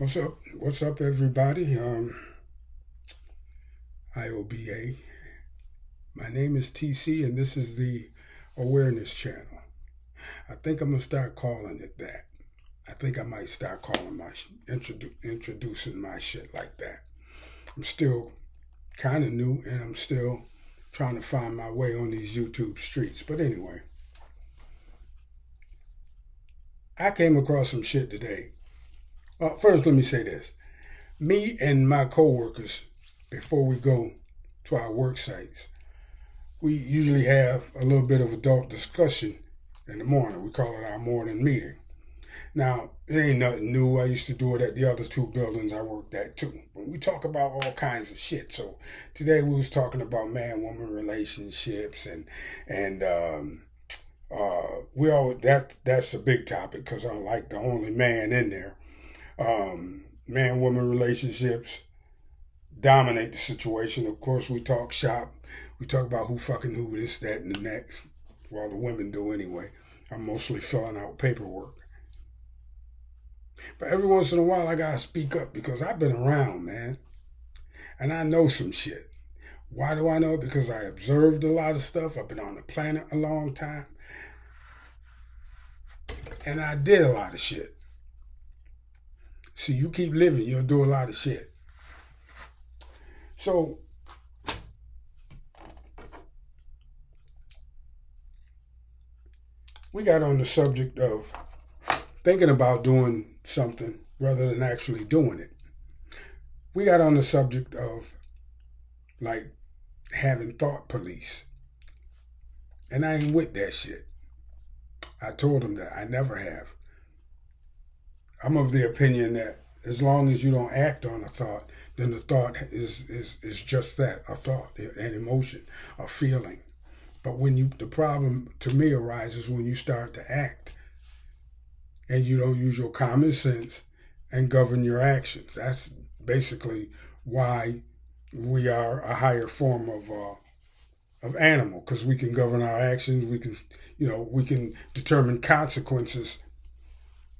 What's up? What's up, everybody? IOBA. My name is TC, and this is the Awareness Channel. I think I'm gonna start calling it that. I think I might start calling introducing my shit like that. I'm still kind of new, and I'm still trying to find my way on these YouTube streets. But anyway, I came across some shit today. First, let me say this: me and my coworkers, before we go to our work sites, we usually have a little bit of adult discussion in the morning. We call it our morning meeting. Now, it ain't nothing new. I used to do it at the other two buildings I worked at too. But we talk about all kinds of shit. So today we was talking about man-woman relationships and we all that's a big topic because I'm like the only man in there. Man-woman relationships dominate the situation. Of course, we talk shop. We talk about who fucking who, this, that, and the next. Well, the women do anyway. I'm mostly filling out paperwork. But every once in a while, I gotta speak up because I've been around, man. And I know some shit. Why do I know it? Because I observed a lot of stuff. I've been on the planet a long time. And I did a lot of shit. See, you keep living, you'll do a lot of shit. So, we got on the subject of thinking about doing something rather than actually doing it. We got on the subject of like having thought police. And I ain't with that shit. I told him that I never have. I'm of the opinion that as long as you don't act on a thought, then the thought is just that, a thought, an emotion, a feeling. But the problem to me arises when you start to act and you don't use your common sense and govern your actions. That's basically why we are a higher form of animal, because we can govern our actions. We can determine consequences,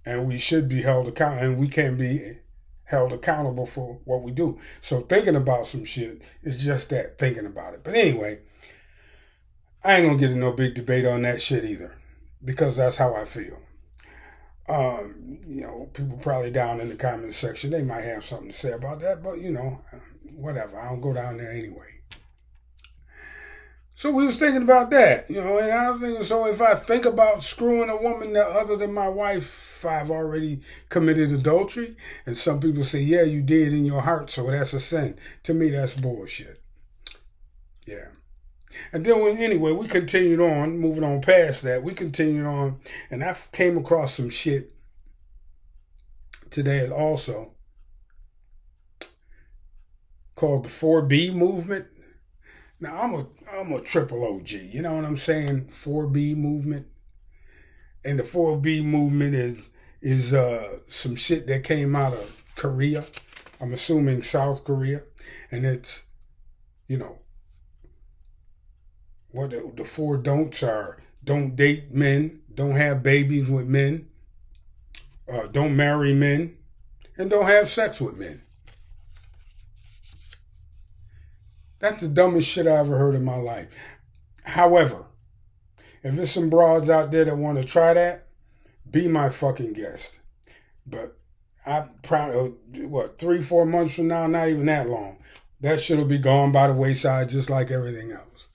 and we should be held accountable, and we can be held accountable for what we do. So thinking about some shit is just that, thinking about it. But anyway, I ain't gonna get in no big debate on that shit either, because that's how I feel. People probably down in the comments section, they might have something to say about that, but whatever. I don't go down there anyway. So we was thinking about that, and I was thinking, so if I think about screwing a woman that other than my wife, I've already committed adultery. And some people say, yeah, you did in your heart, so that's a sin. To me, that's bullshit. Yeah. And then we continued on, moving on past that. We continued on, and I came across some shit today also called the 4B movement. Now, I'm a triple OG, you know what I'm saying? 4B movement. And the 4B movement is some shit that came out of Korea. I'm assuming South Korea. And it's, what the four don'ts are: don't date men, don't have babies with men, don't marry men, and don't have sex with men. That's the dumbest shit I ever heard in my life. However, if there's some broads out there that want to try that, be my fucking guest. But I probably, 3-4 months from now, not even that long, that shit'll be gone by the wayside just like everything else.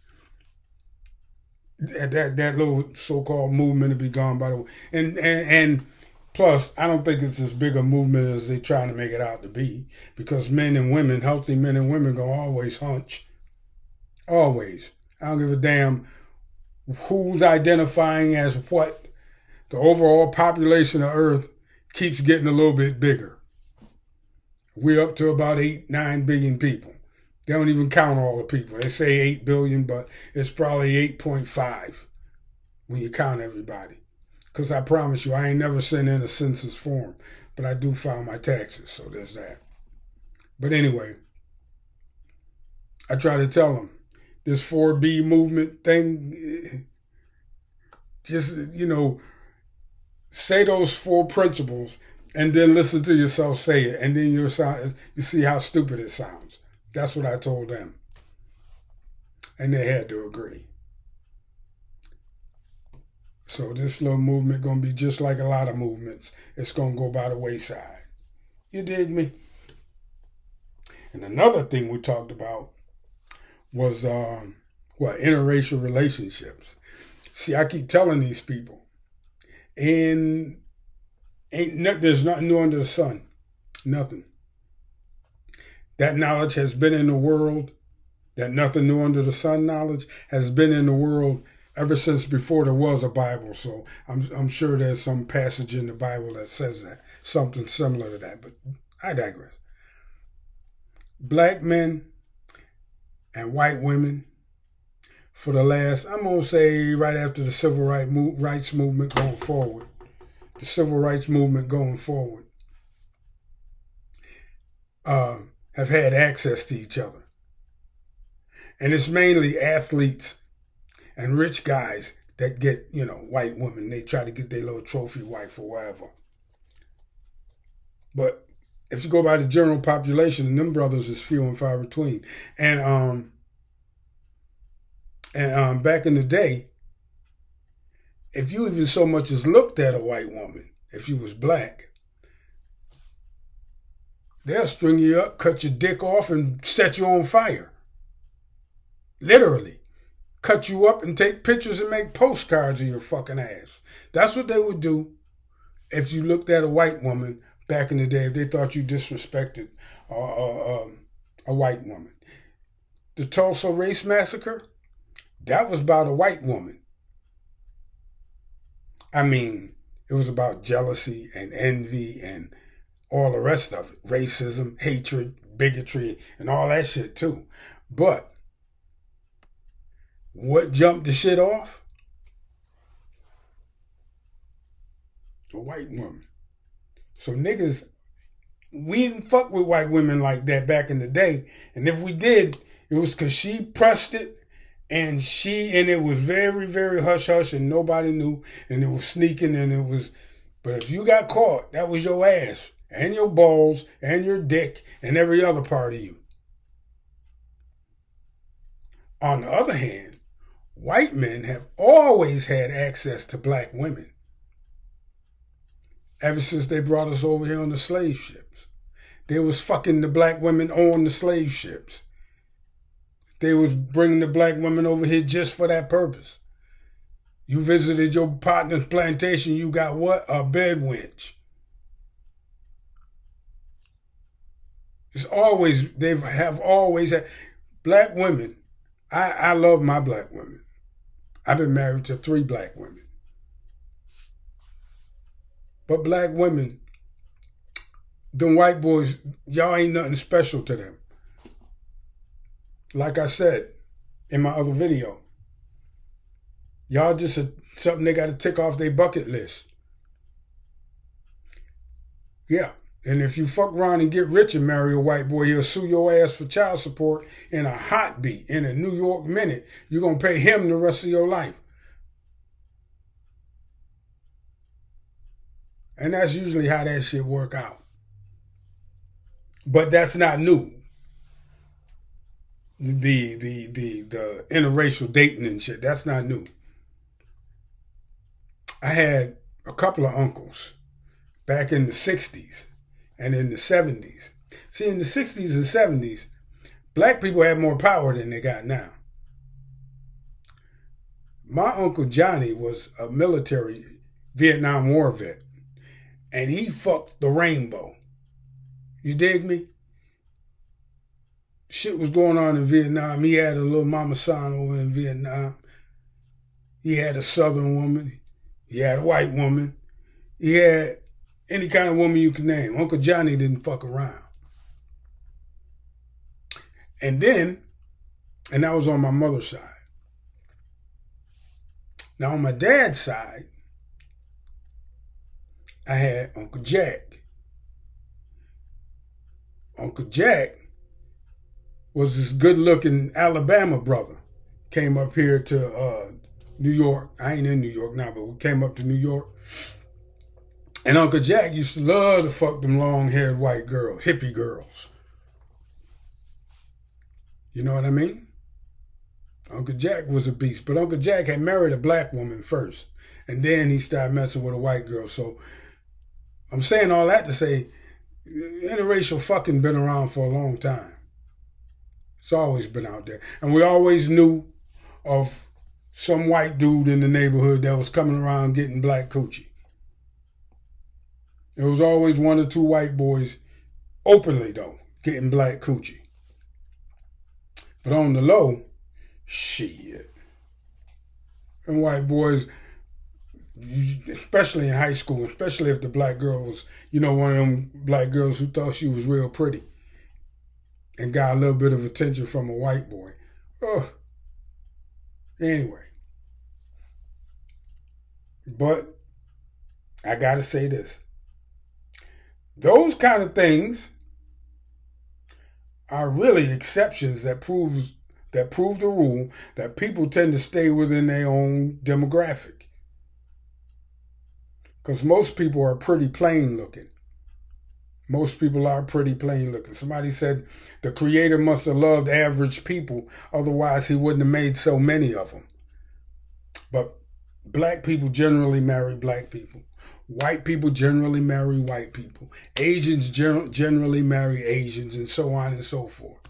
That little so-called movement will be gone by the way. And plus, I don't think it's as big a movement as they trying to make it out to be, because men and women, healthy men and women, gonna always hunch. Always. I don't give a damn who's identifying as what. The overall population of Earth keeps getting a little bit bigger. We're up to about 8-9 billion people. They don't even count all the people. They say 8 billion, but it's probably 8.5 when you count everybody. Because I promise you, I ain't never sent in a census form, but I do file my taxes, so there's that. But anyway, I try to tell them, this 4B movement thing, just, say those 4 principles and then listen to yourself say it, and then you see how stupid it sounds. That's what I told them. And they had to agree. So this little movement going to be just like a lot of movements. It's going to go by the wayside. You dig me? And another thing we talked about was interracial relationships. See, I keep telling these people, and there's nothing new under the sun. Nothing. That knowledge has been in the world. That nothing new under the sun knowledge has been in the world ever since before there was a Bible. So I'm sure there's some passage in the Bible that says that, something similar to that. But I digress. Black men and white women for the last, I'm going to say right after the civil rights movement going forward, the civil rights movement going forward, have had access to each other. And it's mainly athletes and rich guys that get, white women. They try to get their little trophy wife or whatever. But if you go by the general population, them brothers is few and far between. And back in the day, if you even so much as looked at a white woman, if you was black, they'll string you up, cut your dick off, and set you on fire. Literally. Cut you up and take pictures and make postcards of your fucking ass. That's what they would do if you looked at a white woman back in the day, if they thought you disrespected a white woman. The Tulsa Race Massacre, that was about a white woman. I mean, it was about jealousy and envy and all the rest of it. Racism, hatred, bigotry, and all that shit too. But what jumped the shit off? A white woman. So niggas, we didn't fuck with white women like that back in the day. And if we did, it was because she pressed it and it was very, very hush-hush and nobody knew and it was sneaking and it was, but if you got caught, that was your ass and your balls and your dick and every other part of you. On the other hand, white men have always had access to black women. Ever since they brought us over here on the slave ships. They was fucking the black women on the slave ships. They was bringing the black women over here just for that purpose. You visited your partner's plantation, you got what? A bed wench. It's always, they have always had, black women. I love my black women. I've been married to 3 black women. But black women, them white boys, y'all ain't nothing special to them. Like I said in my other video, y'all just something they got to tick off their bucket list. Yeah, and if you fuck around and get rich and marry a white boy, he'll sue your ass for child support in a heartbeat, in a New York minute. You're going to pay him the rest of your life. And that's usually how that shit work out. But that's not new. The interracial dating and shit, that's not new. I had a couple of uncles back in the 60s and in the 70s. See, in the 60s and 70s, black people had more power than they got now. My Uncle Johnny was a military Vietnam War vet. And he fucked the rainbow. You dig me? Shit was going on in Vietnam. He had a little mama son over in Vietnam. He had a southern woman. He had a white woman. He had any kind of woman you can name. Uncle Johnny didn't fuck around. And that was on my mother's side. Now on my dad's side, I had Uncle Jack. Uncle Jack was this good-looking Alabama brother. Came up here to New York. I ain't in New York now, but we came up to New York. And Uncle Jack used to love to fuck them long-haired white girls, hippie girls. You know what I mean? Uncle Jack was a beast. But Uncle Jack had married a black woman first. And then he started messing with a white girl. So I'm saying all that to say interracial fucking been around for a long time. It's always been out there. And we always knew of some white dude in the neighborhood that was coming around getting black coochie. There was always one or two white boys, openly though, getting black coochie. But on the low, shit. And white boys, especially in high school, especially if the black girl was, one of them black girls who thought she was real pretty and got a little bit of attention from a white boy. Oh. Anyway. But I gotta say this. Those kind of things are really exceptions that prove the rule that people tend to stay within their own demographic. Because most people are pretty plain looking. Most people are pretty plain looking. Somebody said the Creator must have loved average people, otherwise he wouldn't have made so many of them. But black people generally marry black people. White people generally marry white people. Asians generally marry Asians, and so on and so forth.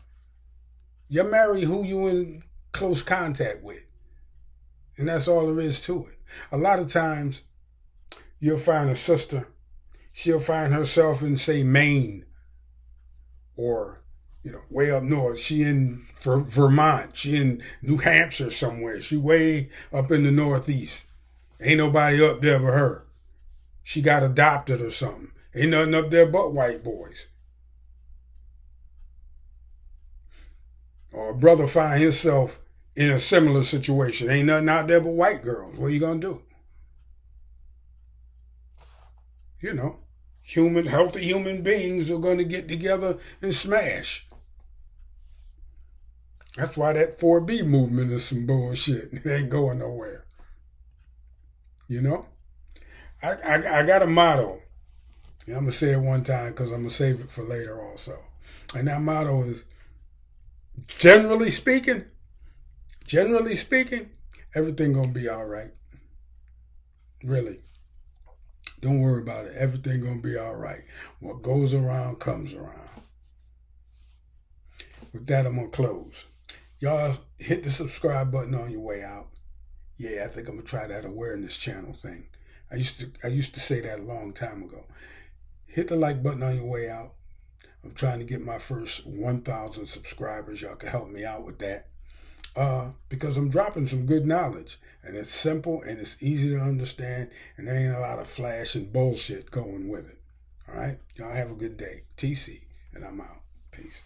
You marry who you in close contact with. And that's all there is to it. A lot of times, you'll find a sister, she'll find herself in, say, Maine, or, way up north. She in Vermont, she in New Hampshire somewhere. She way up in the Northeast. Ain't nobody up there but her. She got adopted or something. Ain't nothing up there but white boys. Or a brother find himself in a similar situation. Ain't nothing out there but white girls. What are you going to do? Healthy human beings are going to get together and smash. That's why that 4B movement is some bullshit. It ain't going nowhere. I got a motto. I'm going to say it one time because I'm going to save it for later also. And that motto is, generally speaking, everything going to be all right. Really. Don't worry about it. Everything going to be all right. What goes around comes around. With that, I'm going to close. Y'all hit the subscribe button on your way out. Yeah, I think I'm going to try that awareness channel thing. I used to say that a long time ago. Hit the like button on your way out. I'm trying to get my first 1,000 subscribers. Y'all can help me out with that. Because I'm dropping some good knowledge. And it's simple and it's easy to understand. And there ain't a lot of flash and bullshit going with it. All right? Y'all have a good day. TC, and I'm out. Peace.